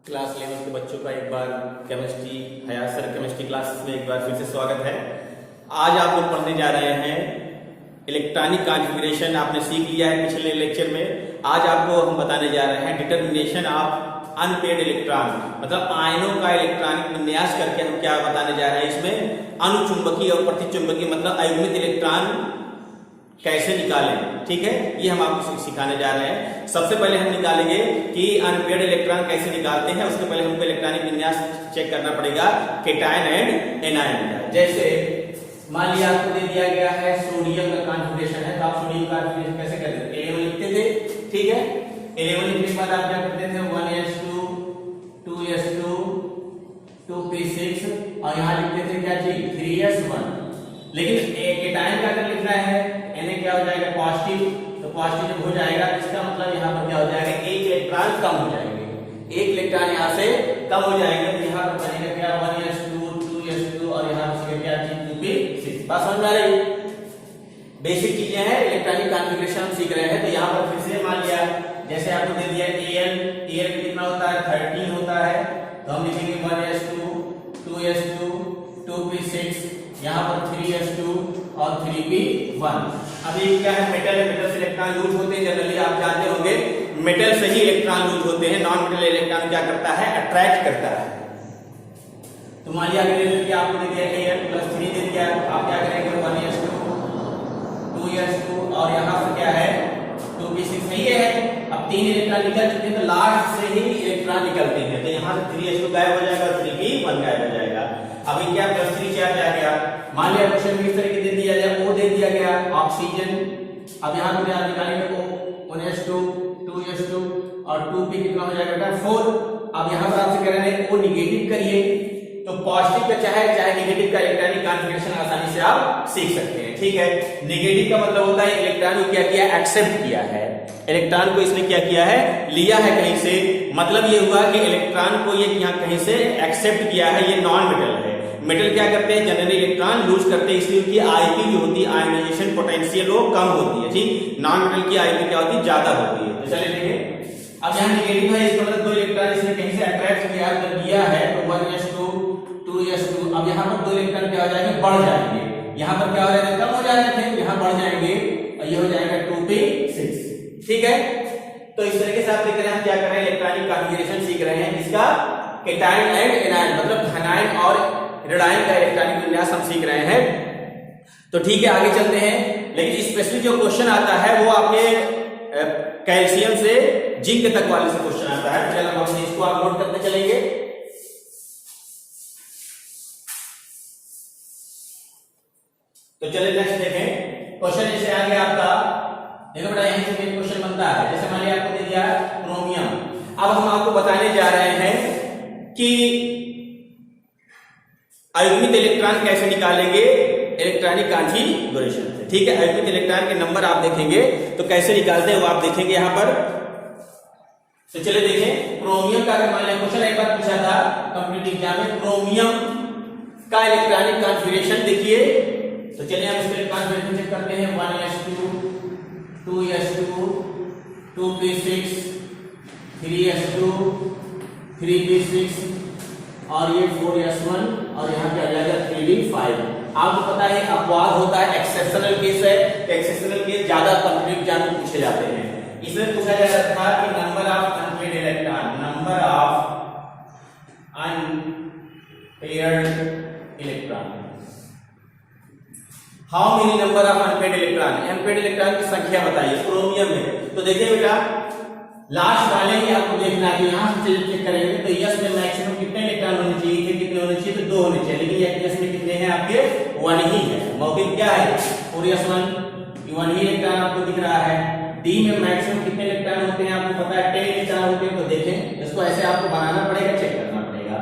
Class 11 के बच्चों का एक बार केमिस्ट्री हयात सर केमिस्ट्री क्लासेस में एक बार फिर से स्वागत है। आज आप लोग पढ़ने जा रहे हैं इलेक्ट्रॉनिक कॉन्फ़िगरेशन। आपने सीख लिया है पिछले लेक्चर में। आज आपको हम बताने जा रहे हैं डिटर्मिनेशन ऑफ अनपेयर्ड इलेक्ट्रॉन, मतलब आयनों का इलेक्ट्रॉनिक विन्यास करके हम क्या बताने जा रहे हैं। इसमें अनुचुंबकीय और प्रतिचुंबकीय मतलब अयुग्मित इलेक्ट्रॉन कैसे निकालें, ठीक है, ये हम आपको सिखाने जा रहे हैं। सबसे पहले हम निकालेंगे कि अनपेयर्ड इलेक्ट्रॉन कैसे निकालते हैं। उसके पहले हमको इलेक्ट्रॉनिक विन्यास चेक करना पड़ेगा कैटायन एंड एनायन का। जैसे मान लिया आपको दे दिया गया है सोडियम का कॉन्फ़िगरेशन है, तो आप सोडियम का कॉन्फ़िगरेशन कैसे करते थे? 11 लिखते थे, ठीक है। 11 लिखने के बाद आप क्या करते थे? 1s2 2s2 2p6 और यहां लिखते थे क्या चीज? 3s1। लेकिन कैटायन का अगर लिखना है Na क्या हो जाएगा? पॉजिटिव। तो पॉजिटिव जब हो जाएगा इसका मतलब यहाँ पर क्या हो जाएगा? एक इलेक्ट्रॉन कम हो जाएंगे, एक इलेक्ट्रॉन यहाँ से कम हो जाएगा। तो यहाँ पर बनेगा क्या? 1s2 2s2 और यहाँ पर क्या चीज? 2p6। बात समझ में आ रही? बेसिक चीजें हैं, इलेक्ट्रॉनिक कॉन्फ़िगरेशन हम सीख रहे हैं। तो यहाँ पर फिर से मान लिया जैसे आपको दे दिया Al कितना होता है? 13 होता है। तो हम लिखेंगे 1s2 2s2 2p6, यहाँ पर 3s2 और 3p1। अभी क्या है? मेटल है, मेटल से इलेक्ट्रॉन लूज होते हैं। जनरली आप जानते होंगे मेटल से ही इलेक्ट्रॉन लूज होते हैं। नॉन मेटल इलेक्ट्रॉन क्या करता है? अट्रैक्ट करता है। तो मान लिया कि आपको दे दिया Al+3 दे दिया, आप क्या करेंगे? 1s2 2s2 और यहाँ पर क्या है? 2p6 सही है। अब 3 इलेक्ट्रॉन निकल चुके हैं तो लास्ट से ही इलेक्ट्रॉन निकलते हैं। तो यहाँ से 3s2 गायब हो जाएगा और 3p1 गायब हो जाएगा। अभी क्या +3 क्या आ गया? मान लिया क्वेश्चन में इस तरह के दे दिया जाए, O दे दिया गया ऑक्सीजन। अब यहाँ पर आप निकालेंगे O 1s2 2s2 और 2p कितना हो जाएगा बेटा? 4। अब यहाँ पर आपसे कह रहे हैं O निगेटिव करिए, तो पॉजिटिव का चाहे नेगेटिव का इलेक्ट्रॉनिक कॉन्फ़िगरेशन आसानी से आप सीख सकते हैं, ठीक है। नेगेटिव का मतलब होता है इलेक्ट्रॉन को क्या किया? एक्सेप्ट किया है। इलेक्ट्रॉन को इसने क्या किया है? लिया है कहीं से। मतलब ये हुआ कि इलेक्ट्रॉन को ये यहाँ कहीं से एक्सेप्ट किया है। ये नॉन मेटल है। मेटल क्या करते हैं? जनरली इलेक्ट्रॉन लूज करते हैं, इसलिए उनकी आईपी जो होती है, आयनाइजेशन पोटेंशियल वो कम होती है, ठीक। नॉन मेटल की आईपी क्या होती है? ज्यादा होती है। तो चलिए देखिए, अब यहाँ नेगेटिव है, इसका मतलब 2 इलेक्ट्रॉन इसने कहीं से अट्रैक्ट किया है, तो 1s2 2s2। अब यहाँ पर 2 इलेक्ट्रॉन क्या हो जाएंगे? बढ़ जाएंगे। यहाँ पर क्या हो जाएगा? कम हो जाएंगे, यहाँ बढ़ जाएंगे और ये हो जाएगा 2p6, ठीक है। तो इस तरीके से आप देख रहे हैं हम क्या कर रहे हैं? इलेक्ट्रॉनिक कॉन्फ़िगरेशन सीख रहे हैं, इसका कैटायन एंड एनायन मतलब धनायन और ऋणायन का इलेक्ट्रॉनिक विन्यास हम सीख रहे हैं। तो ठीक है, आगे चलते हैं। लेकिन स्पेशली जो क्वेश्चन आता है वो आपके कैल्शियम से जिंक तक वाले से क्वेश्चन आता है। चलो हम इसको आप नोट करते चलेंगे। तो चलिए नेक्स्ट देखें। क्वेश्चन जैसे आ गया आपका, देखो बेटा यहीं से एक क्वेश्चन बनता है। जैसे मान लिया आपको दे दिया क्रोमियम। अब हम आपको बताने जा रहे हैं कि अयुग्मित इलेक्ट्रॉन कैसे निकालेंगे इलेक्ट्रॉनिक कॉन्फ़िगरेशन से, ठीक है। अयुग्मित इलेक्ट्रॉन के नंबर आप देखेंगे तो कैसे निकालते हैं वो आप देखेंगे यहाँ पर। तो चलिए देखें, क्रोमियम का अगर मान लिया क्वेश्चन एक बार पूछा था कंप्लीट एग्जाम में, क्रोमियम का इलेक्ट्रॉनिक कॉन्फ़िगरेशन देखिए। तो चलिए हम इसका कॉन्फ़िगरेशन चेक करते हैं। 1s2 2s2 2p6 3s2 3p6 और ये 4s1 और यहाँ क्या आ जाएगा? 3d5। आपको पता है अपवाद होता है, एक्सेप्शनल केस है। एक्सेप्शनल केस ज्यादा कंप्लीट एग्जाम में पूछे जाते हैं। इसमें पूछा जा रहा था कि number of unpaired electron, number of unpaired electron, how many number of unpaired electron, unpaired electron की संख्या बताइए क्रोमियम में। तो देखिए बेटा लास्ट वाले ही आपको देखना है, यहां से चेक करेंगे तो यस में मैक्सिमम कितने इलेक्ट्रॉन होने चाहिए थे? कितने होने चाहिए? तो 2 होने चाहिए। लेकिन यस में कितने हैं आपके? 1 ही है। मौखिक क्या है? 4s1 1 ही इलेक्ट्रॉन आपको दिख रहा है। डी में मैक्सिमम कितने इलेक्ट्रॉन होते हैं आपको पता है? 10 इलेक्ट्रॉन होते हैं। तो देखें इसको ऐसे आपको बनाना पड़ेगा, चेक करना पड़ेगा।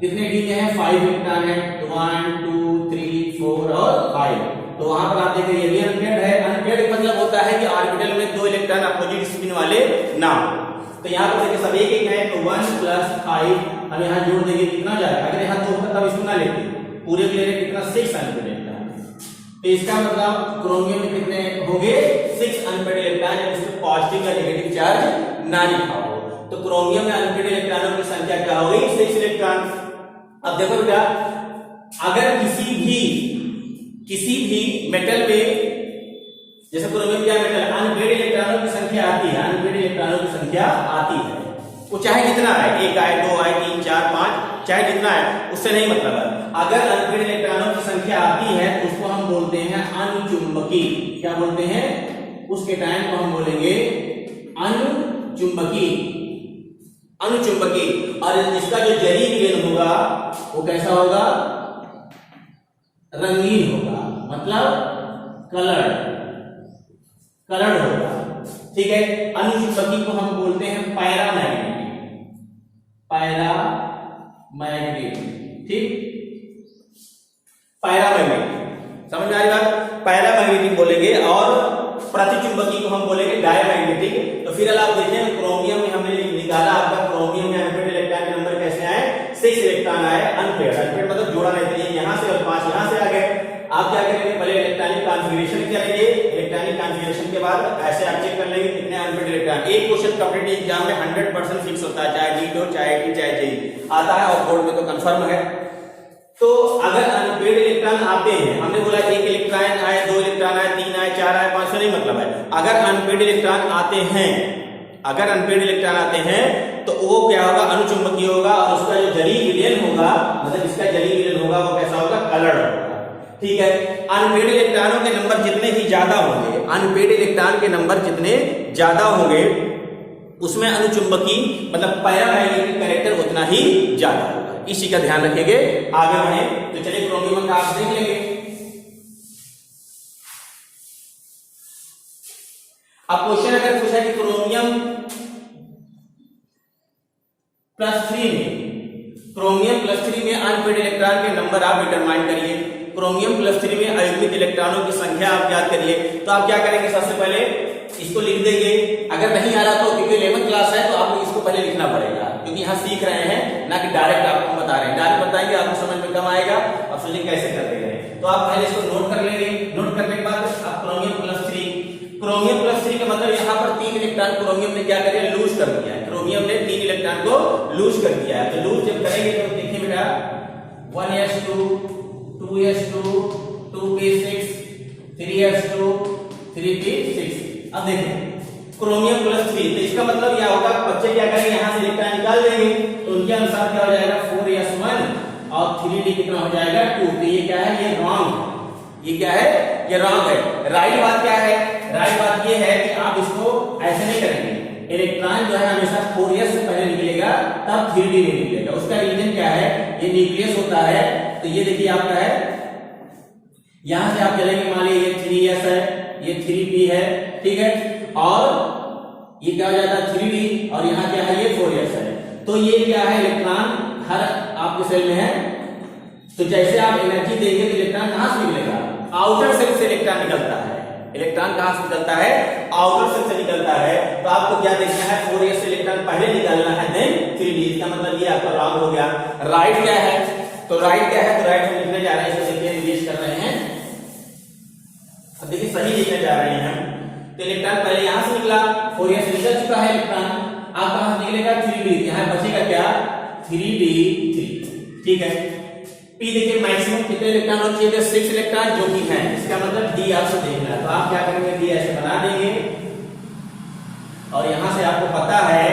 कितने डी में है? 5 इलेक्ट्रॉन है। तो 1 2 3 4 और 5। तो वहां पर आप देखिए ये भी अनपेयर्ड है। अनपेयर्ड मतलब होता है कि ऑर्बिटल में 2 इलेक्ट्रॉन अपोजिट स्पिन वाले ना हो। तो यहाँ पर देखिए सब एक है, तो 1 + 5 हम यहाँ जोड़ देंगे कितना जाएगा? अगर यहाँ 2 होता तब इसको ना लेते, पूरे के लिए कितना? 6 अनपेयर्ड इलेक्ट्रॉन। तो इसका मतलब क्रोमियम में कितने होंगे? 6 अनपेयर्ड इलेक्ट्रॉन, जिसमें पॉजिटिव या नेगेटिव चार्ज ना लिखा हो। तो क्रोमियम में अनपेड इलेक्ट्रॉनों की संख्या क्या हो गई? 6 इलेक्ट्रॉन। अब देखो बेटा, अगर किसी भी मेटल में, जैसे क्रोमियम क्या मेटल, अनपेड इलेक्ट्रॉनों की संख्या आती है, अनपेड इलेक्ट्रॉनों की संख्या आती है, वो चाहे कितना है, 1 आए, 2 आए, 3, 4, 5, चाहे जितना है, उससे नहीं मतलब है। अगर अनपेड इलेक्ट्रॉनों की संख्या आती है तो उसको हम बोलते हैं अनुचुंबकी। क्या बोलते हैं? उस केटायन को हम बोलेंगे अनुचुंबकी। अनुचुंबकी। और इसका जो जरी विलेन होगा वो कैसा होगा? रंगीन होगा, मतलब कलर्ड होगा। ठीक है। अनुचुंबकी को हम बोलते हैं पैरामैग्नेटिक। ठीक, पैरामैग्नेटिक, समझ में आ रही बात? पैरामैग्नेटिक बोलेंगे, और प्रतिचुंबकी को हम बोलेंगे डायमैग्नेटिक। तो फिर आप देखें, क्रोमियम में हमने निकाला, आपका क्रोमियम में अनपेड इलेक्ट्रॉन के नंबर कैसे आए? 6 इलेक्ट्रॉन आए अनपेड। अनपेड मतलब जोड़ा नहीं, तो ये यहां से और 5 यहां से आ गए। आप क्या करेंगे? पहले इलेक्ट्रॉनिक कॉन्फ़िगरेशन करेंगे, इलेक्ट्रॉनिक कॉन्फ़िगरेशन के बाद ऐसे आप चेक कर लेंगे कितने अनपेड इलेक्ट्रॉन। एक क्वेश्चन कॉम्पिटिटिव एग्जाम में 100% फिक्स होता है, चाहे नीट हो, चाहे टी, चाहे जेईई आता है, और बोर्ड में तो कंफर्म है। तो अगर अनपेड इलेक्ट्रॉन आते हैं, हमने बोला 1 इलेक्ट्रॉन आए, 2 इलेक्ट्रॉन आए, 3 आए, 4 आए, 5 से नहीं मतलब है। अगर अनपेड इलेक्ट्रॉन आते हैं, अगर अनपेड इलेक्ट्रॉन आते हैं तो वो क्या होगा? अनुचुंबकीय होगा, और उसका जो जरी विलेन होगा, मतलब इसका जरी विलेन होगा, वो कैसा होगा? कलर्ड होगा। ठीक है। अनपेड इलेक्ट्रॉनों के नंबर जितने ही ज्यादा होंगे, अनपेड इलेक्ट्रॉन के नंबर जितने ज्यादा होंगे, उसमें अनुचुंबकी मतलब पैरामैग्नेटिक कैरेक्टर उतना ही ज्यादा होगा। इसी का ध्यान रखेंगे। आगे बढ़े तो चलिए क्रोमियम का आप देख लेंगे। अब क्वेश्चन अगर पूछा कि क्रोमियम +3 में अनपेड इलेक्ट्रॉन के नंबर आप डिटरमाइन करिए। क्रोमियम +3 में अयुग्मित इलेक्ट्रॉनों की संख्या आप ज्ञात करिए। तो आप क्या करेंगे? सबसे पहले इसको लिख देंगे। अगर नहीं आ रहा तो, क्योंकि 11th क्लास है तो आपको इसको पहले लिखना पड़ेगा, क्योंकि यहाँ सीख रहे हैं, ना कि डायरेक्ट आपको बता रहे हैं। डायरेक्ट बताएंगे आपको समझ में कम आएगा, अब सोचिए कैसे कर देंगे। तो आप पहले इसको नोट कर लेंगे। नोट करने के बाद आप क्रोमियम +3 का मतलब यहाँ पर 3 इलेक्ट्रॉन क्रोमियम ने क्या कर दिया? लूज कर दिया है। क्रोमियम ने 3 इलेक्ट्रॉन को लूज कर दिया है। तो लूज जब करेंगे तो देखिए बेटा, 1s2 2s2 2p6 3s2 3p6। अब देखें क्रोमियम +3, तो इसका मतलब क्या होगा? बच्चे क्या करेंगे? यहाँ से इलेक्ट्रॉन निकाल देंगे, तो उनके अनुसार क्या हो जाएगा? 4s1 और 3d कितना हो जाएगा? 2। तो ये क्या है? ये रॉन्ग। ये क्या है? ये रॉन्ग है। राइट बात क्या है? राइट बात ये है कि आप इसको ऐसे नहीं करेंगे। इलेक्ट्रॉन जो है हमेशा 4s से पहले निकलेगा, तब 3d में निकलेगा। उसका रीजन क्या है? ये न्यूक्लियस होता है। तो ये देखिए आपका है, यहां से आप चलेंगे, मान लीजिए ये 3s है, ये 3p है, ठीक है, और ये क्या हो जाता है? 3d, और यहाँ क्या है? ये 4s है। तो ये क्या है? इलेक्ट्रॉन हर आपके सेल में है। तो जैसे आप एनर्जी देंगे तो इलेक्ट्रॉन कहां से निकलेगा? आउटर सेल से इलेक्ट्रॉन निकलता है। इलेक्ट्रॉन कहां से निकलता है? आउटर सेल से निकलता है। तो आपको क्या देखना है? 4s से इलेक्ट्रॉन पहले निकालना है, देन 3d। इसका मतलब ये आपका रॉन्ग हो गया। राइट क्या है? तो राइट क्या है? तो राइट हम लिखने जा रहे हैं, इसको देखिए निवेश कर रहे हैं। अब देखिए सही लिखने जा रहे हैं हम। तो इलेक्ट्रॉन पहले यहां से निकला, 4s निकल चुका है इलेक्ट्रॉन। अब कहां से निकलेगा? 3d। यहां बचेगा क्या? 3d3। ठीक है। p देखिए मैक्सिमम कितने इलेक्ट्रॉन होने चाहिए? 6 इलेक्ट्रॉन, जो कि है। इसका मतलब d आपको देखना है। तो आप क्या करेंगे? d ऐसे बना देंगे, और यहां से आपको पता है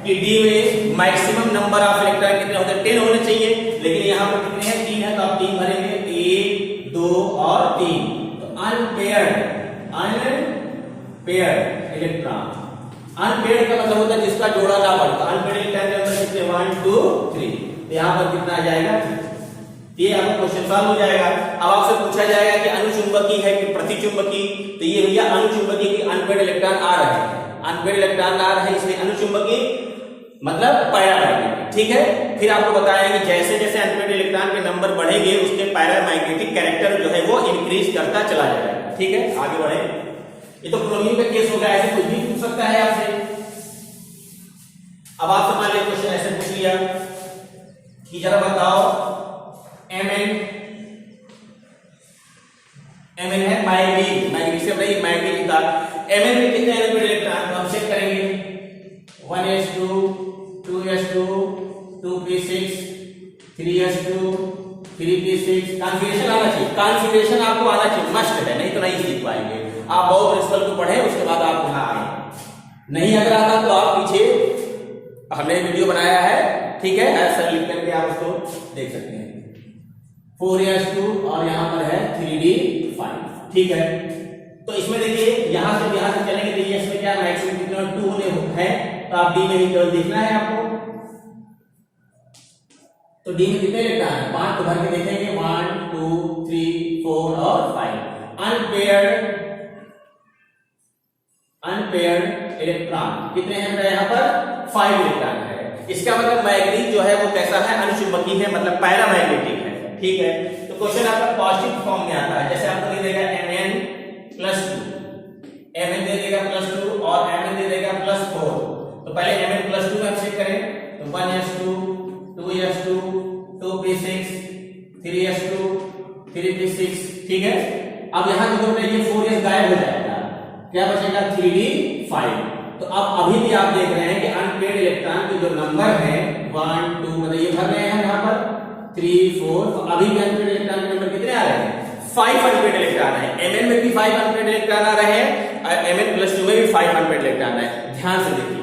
कि d में मैक्सिमम नंबर ऑफ इलेक्ट्रॉन कितने होते हैं? 10 होने चाहिए, लेकिन यहां पर कितने हैं? 3 है, तो आप 3 भरेंगे, 1 2 और 3। तो अनपेयर्ड इलेक्ट्रॉन। अनपेयर्ड का मतलब होता है जिसका जोड़ा ना बढ़ता। अनपेयर्ड इलेक्ट्रॉन के अंदर कितने? 1 2 3। तो यहां पर कितना आ जाएगा? ये आपका क्वेश्चन सॉल्व हो जाएगा। अब आपसे पूछा जाएगा कि अनुचुंबकी है कि प्रतिचुंबकी। तो ये भैया अनुचुंबकी की अनपेयर्ड इलेक्ट्रॉन आ रहे हैं, अनपेयर्ड इलेक्ट्रॉन आ रहे हैं, इसलिए अनुचुंबकी मतलब पैरामैग्नेटिक। ठीक है। फिर आपको बताया कि जैसे जैसे अनपेयर्ड इलेक्ट्रॉन के नंबर बढ़ेंगे उसके पैरामैग्नेटिक कैरेक्टर जो है वो इंक्रीज करता चला जाएगा। ठीक है, आगे बढ़े। ये तो क्रोमियम का केस होगा, ऐसे कुछ भी पूछ सकता है आपसे। अब आपसे मान लीजिए क्वेश्चन ऐसे पूछ लिया कि जरा बताओ Mn है मैग्नीज से बताइए मैग्नीज का Mn में कितने अनपेयर्ड इलेक्ट्रॉन? हम चेक करेंगे 1s2 2s2 2p6 3s2 3p6 configuration आना चाहिए, कॉन्फ़िगरेशन आपको आना चाहिए, मस्ट है, नहीं तो नहीं सीख पाएंगे। आप बहुत प्रिंसिपल को पढ़े उसके बाद आप यहाँ आए, नहीं अगर आता तो आप पीछे हमने वीडियो बनाया है, ठीक है, ऐसा लिख करके आप उसको देख सकते हैं। 4s2 और यहाँ पर है 3d5, ठीक है। तो इसमें देखिए यहां से चलेंगे तो ये इसमें क्या मैक्सिमम कितना 2 होने है, तो आप डी में ही केवल देखना है आपको। तो डी में कितने इलेक्ट्रॉन है, 5, तो भर के देखेंगे 1 2 3 4 और 5। अनपेयर्ड इलेक्ट्रॉन कितने हैं यहाँ पर, 5 इलेक्ट्रॉन है। इसका मतलब मैग्नीज जो है वो कैसा है, अनुचुंबकीय है, मतलब पैरामैग्नेटिक है, ठीक है। तो क्वेश्चन आपका पॉजिटिव फॉर्म में आता है, जैसे आपको दे देगा Mn+2, Mn दे देगा +2 और Mn दे देगा +4। तो पहले Mn+2 में हम चेक करें तो 1s2 2s2 2p6 3s2 3p6, ठीक है। अब यहाँ देखो ये 4s गायब हो जाएगा, क्या बचेगा 3d5। तो अब अभी भी आप देख रहे हैं कि अनपेयर्ड इलेक्ट्रॉन के जो नंबर है 1 2 मतलब ये भर रहे हैं यहाँ पर 3 4, तो अभी भी अनपेयर्ड इलेक्ट्रॉन के नंबर कितने आ रहे हैं, 5 अनपेयर्ड इलेक्ट्रॉन है। Mn में भी 5 अनपेयर्ड इलेक्ट्रॉन आ रहे हैं और Mn+2 में भी 5 अनपेयर्ड इलेक्ट्रॉन है। ध्यान से देखिए,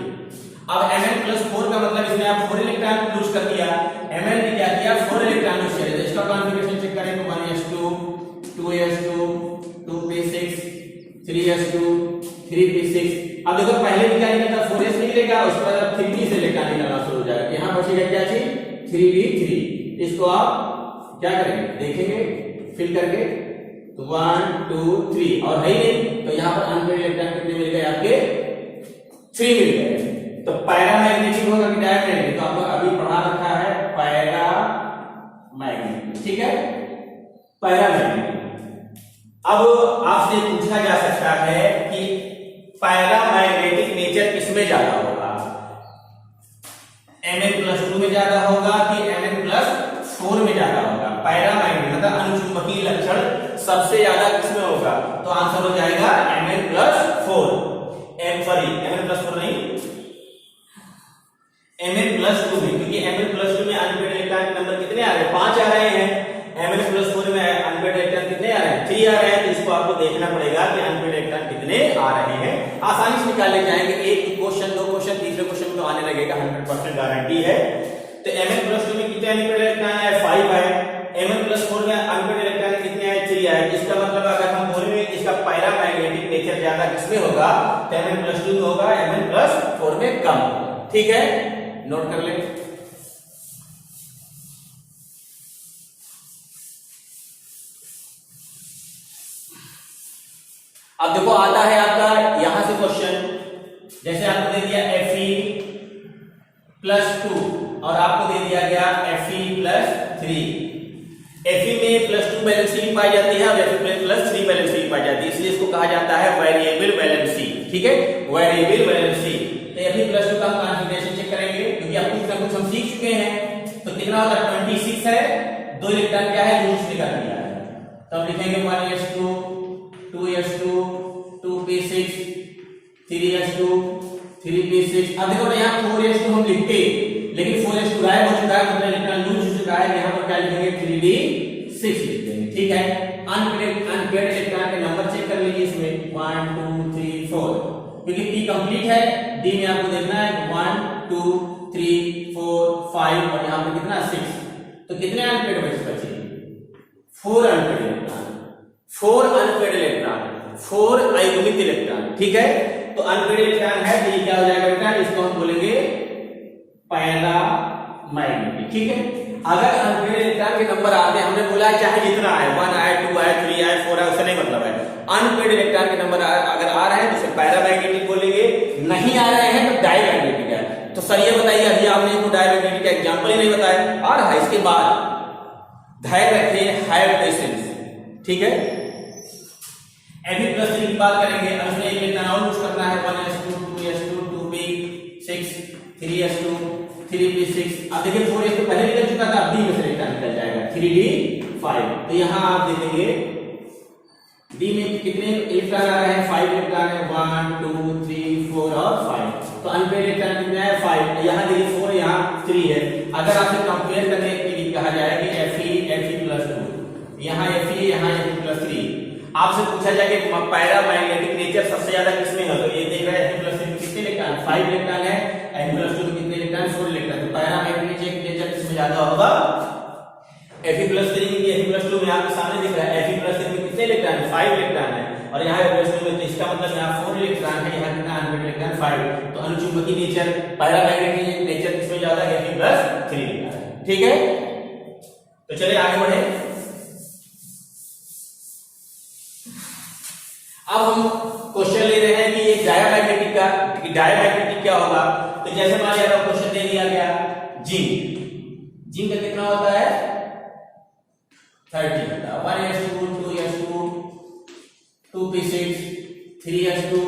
अब Mn+4 का मतलब इसमें आप 4 इलेक्ट्रॉन लूज कर दिया, Mn ने क्या किया 4 इलेक्ट्रॉन लूज किया। तो इसका कॉन्फ़िगरेशन चेक करें तो 1s2 2s2 2p6 3s2 3p6। अब देखो पहले भी क्या निकला था 4s निकलेगा, उसके बाद अब 3p से इलेक्ट्रॉन निकलना शुरू हो जाएगा। यहाँ बचेगा क्या चीज 3d3। इसको आप क्या करेंगे देखेंगे फिल करके तो 1 2 3 और है ही नहीं, तो यहाँ पर अनपेयर्ड इलेक्ट्रॉन कितने मिल गए आपके 3 मिल गए। तो पैरामैग्नेटिक होगा कि डायमैग्नेटिक, तो आपको अभी पढ़ा रखा है पैरामैग्नेटिक, ठीक है, पैरामैग्नेटिक। अब आपसे पूछा जा सकता है कि पैरामैग्नेटिक नेचर किसमें ज्यादा होगा, Mn+2 में ज्यादा होगा कि Mn+4 में ज्यादा होगा। पैरामैग्नेटिक मतलब अनुचुंबकीय लक्षण सबसे ज्यादा किसमें होगा, तो आंसर हो जाएगा Mn+4, Mn+4 नहीं Mn+2 में, क्योंकि Mn+2 में अनपेयर्ड इलेक्ट्रॉन के नंबर कितने आ रहे हैं, 5 आ रहे हैं। Mn+4 में अनपेयर्ड इलेक्ट्रॉन कितने आ रहे हैं, 3 आ रहे हैं। तो इसको आपको देखना पड़ेगा कि अनपेयर्ड इलेक्ट्रॉन कितने आ रहे हैं, आसानी से निकाल ले जाएंगे। एक क्वेश्चन 2 क्वेश्चन तीसरे क्वेश्चन में तो आने लगेगा, 100% गारंटी है। तो Mn+2 में कितने अनपेयर्ड इलेक्ट्रॉन है, 5 है। Mn+4 में अनपेयर्ड इलेक्ट्रॉन कितने हैं, 3 है। इसका मतलब अगर हम बोलेंगे इसका पैरामैग्नेटिक नेचर ज्यादा किसमें होगा, तो Mn+2 में होगा, Mn+4 में कम, ठीक है, नोट कर लें। अब देखो आता है आपका यहां से क्वेश्चन, जैसे आपको दे दिया Fe+2 और आपको दे दिया गया Fe+3। Fe में +2 वैलेंसी पाई जाती है और Fe में +3 वैलेंसी पाई जाती है, इसलिए इसको कहा जाता है वेरिएबल वैलेंसी, ठीक है, वेरिएबल वैलेंसी। तो Fe+2 का कॉन्फ़िगरेशन चेक करेंगे, क्योंकि अब कुछ ना कुछ हम सीख चुके हैं। तो कितना होगा 26 है, 2 इलेक्ट्रॉन क्या है लूज निकाल दिया है। तो हम लिखेंगे 1s2 2s2 2p6 3s2 3p6। अब देखो यहाँ 4s2 हम लिखते, लेकिन 4s2 गायब हो चुका है, मतलब इलेक्ट्रॉन लूज हो चुका है। यहाँ पर क्या लिखेंगे 3d6 लिख देंगे, ठीक है। अनपेयर्ड इलेक्ट्रॉन के नंबर चेक कर लीजिए इसमें 1 2 3 4, क्योंकि p कंप्लीट है, d में आपको देखना है 1 2 3 4 5 और यहाँ पे कितना 6। तो कितने अनपेयर्ड बचे, 4 अनपेयर्ड इलेक्ट्रॉन, 4 अनपेयर्ड इलेक्ट्रॉन, 4 अयुग्मित इलेक्ट्रॉन, ठीक है। तो अनपेयर्ड इलेक्ट्रॉन है तो ये क्या हो जाएगा बेटा, इसको हम बोलेंगे पैरामैग्नेटिक, ठीक है। अगर अनपेयर्ड इलेक्ट्रॉन के नंबर आते हैं, हमने बोला है चाहे जितना आए 1 आए 2 आए 3 आए 4 आए, उससे नहीं मतलब है। अनपेयर्ड इलेक्ट्रॉन के नंबर अगर आ रहे हैं तो उसे पैरामैग्नेटिक बोलेंगे, नहीं आ रहे हैं तो डायमैग्नेटिक है। तो सर ये बताइए, अभी आपने को डायमैग्नेटिक का एग्जांपल ही नहीं बताया, आ रहा है। इसके बाद धैर्य रखिए, हैव पेशेंस, ठीक है। Fe+3 की बात करेंगे, अब इसमें एक इलेक्ट्रॉन और यूज करना है 1s2 2s2 2p6 3s2 3p6। अब देखिए 4s2 पहले निकल चुका था, अब d में से इलेक्ट्रॉन निकल जाएगा 3d5। तो यहाँ आप देखेंगे d में कितने इलेक्ट्रॉन आ रहे हैं, 5 इलेक्ट्रॉन है, 1 2 3 4 और 5। तो अनपेयर्ड इलेक्ट्रॉन कितने 5, यहाँ देखिए 4, यहाँ 3 है। अगर आपसे कंपेयर करने के लिए कहा जाए कि Fe+2, यहाँ Fe, यहाँ Fe+3, आपसे पूछा जाए कि पैरामैग्नेटिक नेचर सबसे ज्यादा किसमें है, तो ये देख रहे हैं Fe+3 में कितने इलेक्ट्रॉन, 5 इलेक्ट्रॉन है, Fe+2 में कितने इलेक्ट्रॉन, 4 इलेक्ट्रॉन। तो पैरामैग्नेटिक नेचर किसमें ज्यादा होगा, Fe+3 में। Fe+2 में आपके सामने दिख रहा है Fe+3 में कितने इलेक्ट्रॉन है, 5 इलेक्ट्रॉन है, और यहाँ Fe+2 में, तो इसका मतलब यहाँ 4 इलेक्ट्रॉन है, यहाँ कितना अनपेयर्ड इलेक्ट्रॉन 5। तो अनुचुंबकीय नेचर, पैरामैग्नेटिक नेचर किसमें ज्यादा है, Fe+3। ठीक है, तो चलिए आगे बढ़े। अब हम क्वेश्चन ले रहे हैं कि ये डायमैग्नेटिक का, डायमैग्नेटिक क्या होगा। तो जैसे मान लिया क्वेश्चन दे दिया गया जिंक का कितना होता है 30 होता है, 1s2 2s2 2p6 3s2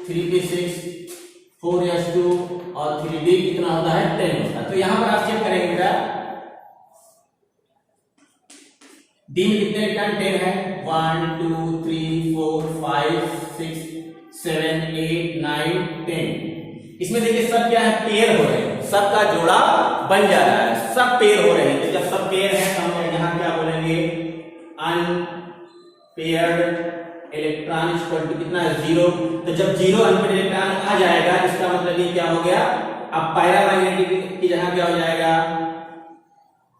3p6 4s2 और 3d कितना होता है 10 होता है। तो यहां पर आप चेक करेंगे बेटा डी में कितने इलेक्ट्रॉन 10 है, 1 2 3 4 5 6 7 8 9 10। इसमें देखिए सब क्या है, पेयर हो रहे हैं, सबका जोड़ा बन जा रहा है, सब पेयर हो रहे हैं। तो जब सब पेयर है तो हम यहाँ क्या बोलेंगे, अनपेयर्ड इलेक्ट्रॉन इक्वल टू कितना है 0। तो जब 0 अनपेयर्ड इलेक्ट्रॉन आ जाएगा इसका मतलब ये क्या हो गया, अब पैरामैग्नेटिक की जगह क्या हो जाएगा,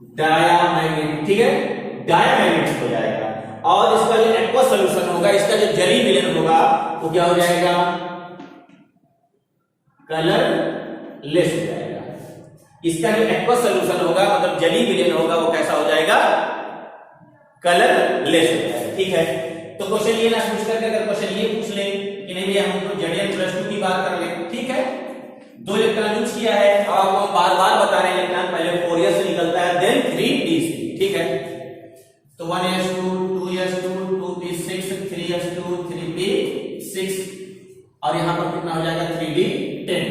डायमैग्नेटिक। ठीक है, डायमैग्नेटिक हो जाएगा। और इसका जो एक्वस सॉल्यूशन होगा, इसका जो जली विलयन होगा वो क्या हो जाएगा, कलरलेस हो जाएगा। इसका जो एक्वस सॉल्यूशन होगा मतलब जली विलयन होगा वो कैसा हो जाएगा, कलरलेस हो जाएगा। ठीक है, तो क्वेश्चन ये ना पूछ करके अगर क्वेश्चन ये पूछ ले कि नहीं भैया हमको Zn+2 की बात कर ले, ठीक है, 2 इलेक्ट्रॉन यूज किया है और आपको बार बार बता रहे हैं इलेक्ट्रॉन पहले 4s से निकलता है देन 3d से। ठीक है, तो 1s2 2s2 2p6 3s2 3p6 और यहां पर कितना हो जाएगा 3d 10।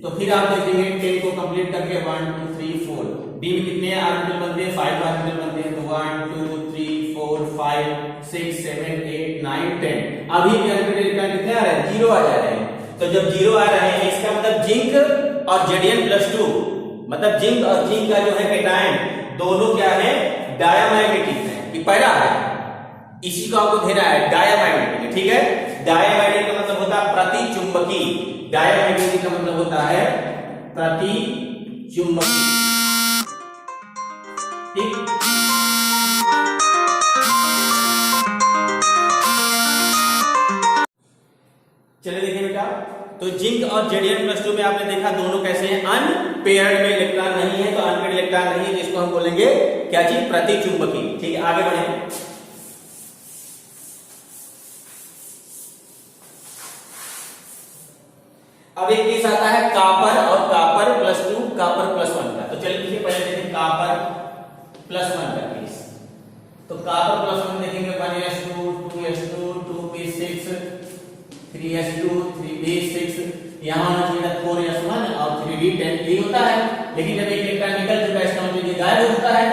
तो फिर आप देखेंगे 10 को कंप्लीट करके 1 2 3 4 डी में कितने ऑर्बिटल बनते हैं, 5 ऑर्बिटल बनते हैं। तो 1 2 3 4 5 6 7 8 9 10। अभी भी ऑर्बिटल इलेक्ट्रॉन कितने आ रहे हैं, 0 आ जा रहे हैं। तो जब 0 आ रहे हैं इसका मतलब जिंक और Zn+2 मतलब जिंक और जिंक का जो है कैटायन दोनों क्या है, डायमैग्नेटिक है, ये पहला है, इसी को आपको देना है डायमैग्नेटिक। ठीक है, डायमैग्नेटिक का मतलब होता है प्रतिचुंबकी, डायमैग्नेटिक का मतलब होता है प्रतिचुंबकी। ठीक, चलिए देखिए बेटा, तो जिंक और Zn+2 में आपने देखा दोनों कैसे हैं, अनपेयर्ड में इलेक्ट्रॉन नहीं है, तो अनपेयर्ड इलेक्ट्रॉन नहीं है जिसको हम बोलेंगे क्या चीज, प्रतिचुंबकी। ठीक है, आगे बढ़े। अब एक केस आता है कॉपर और कॉपर+2 कॉपर+1 का। तो चलिए पहले देखें कॉपर+1 का केस। तो कॉपर+1 देखेंगे 1s2 2s2 2p6 3s2 3p6, यहां होना चाहिए 4s1 और 3d10 यही होता है। लेकिन जब एक इलेक्ट्रॉन निकल चुका है इसका मतलब ये गायब होता है।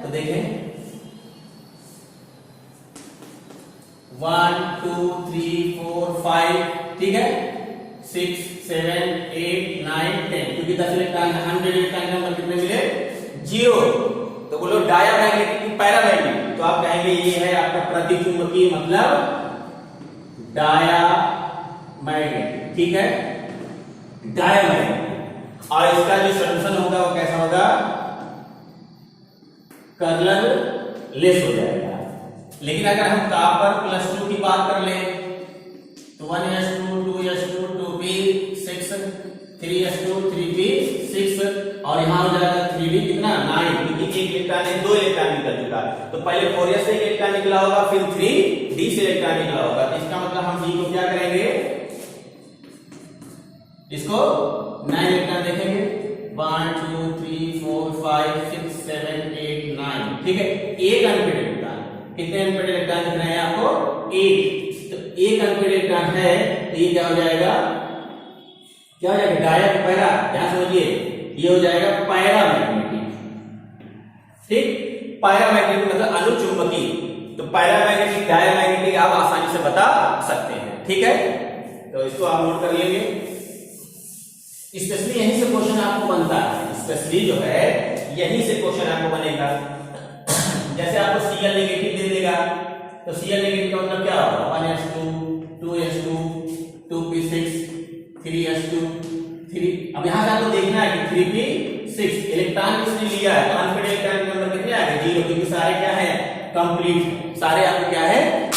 तो देखें 1 2 3 4 5, ठीक है, 6 7 8 9 10, क्योंकि 10 इलेक्ट्रॉन है, 100 इलेक्ट्रॉन नंबर कितने मिले 0। तो बोलो डायमैग्नेटिक की पैरामैग्नेटिक, तो आप कहेंगे ये है आपका प्रतिचुंबकीय मतलब डायमैग्नेटिक। ठीक है, डायमैग्नेटिक। और इसका जो सॉल्यूशन होगा वो कैसा होगा, कलरलेस हो जाएगा। लेकिन अगर हम कॉपर+2 की बात कर ले तो 1s2 2s2 2p6 3s2 3p6 और यहां हो जाएगा 3d कितना 9, क्योंकि एक इलेक्ट्रॉन है 2 इलेक्ट्रॉन निकल चुका है। तो पहले 4s से इलेक्ट्रॉन निकला होगा, फिर 3d से इलेक्ट्रॉन निकला होगा। तो इसका मतलब हम d को क्या करेंगे, इसको 9 इलेक्ट्रॉन देखेंगे 1 2 3 4 5 6 7 8 9। ठीक है, एक अनपेयर्ड इलेक्ट्रॉन, कितने अनपेयर्ड इलेक्ट्रॉन दिख रहे हैं आपको, एक। तो एक अनपेयर्ड इलेक्ट्रॉन है तो ये क्या हो जाएगा, क्या हो जाएगा, डायमैग्नेटिक पैरा, ध्यान समझिए, ये हो जाएगा पैरामैग्नेटिक। ठीक, पैरामैग्नेटिक मतलब अनुचुंबकीय। तो पैरामैग्नेटिक डायमैग्नेटिक आप आसानी से बता सकते हैं। ठीक है, तो इसको आप नोट कर लेंगे। स्पेशली यहीं से क्वेश्चन आपको बनता है, स्पेशली जो है यहीं से क्वेश्चन आपको बनेगा। जैसे आपको Cl नेगेटिव दे देगा तो Cl नेगेटिव का मतलब क्या होगा, 1s2 2s2 2p6 3s2 3। अब यहां से आपको देखना है कि 3p6 इलेक्ट्रॉन किसने लिया है, कॉन्फिडेंट इलेक्ट्रॉन नंबर कितने आ गए, 0, क्योंकि सारे क्या है कंप्लीट, सारे आपको क्या है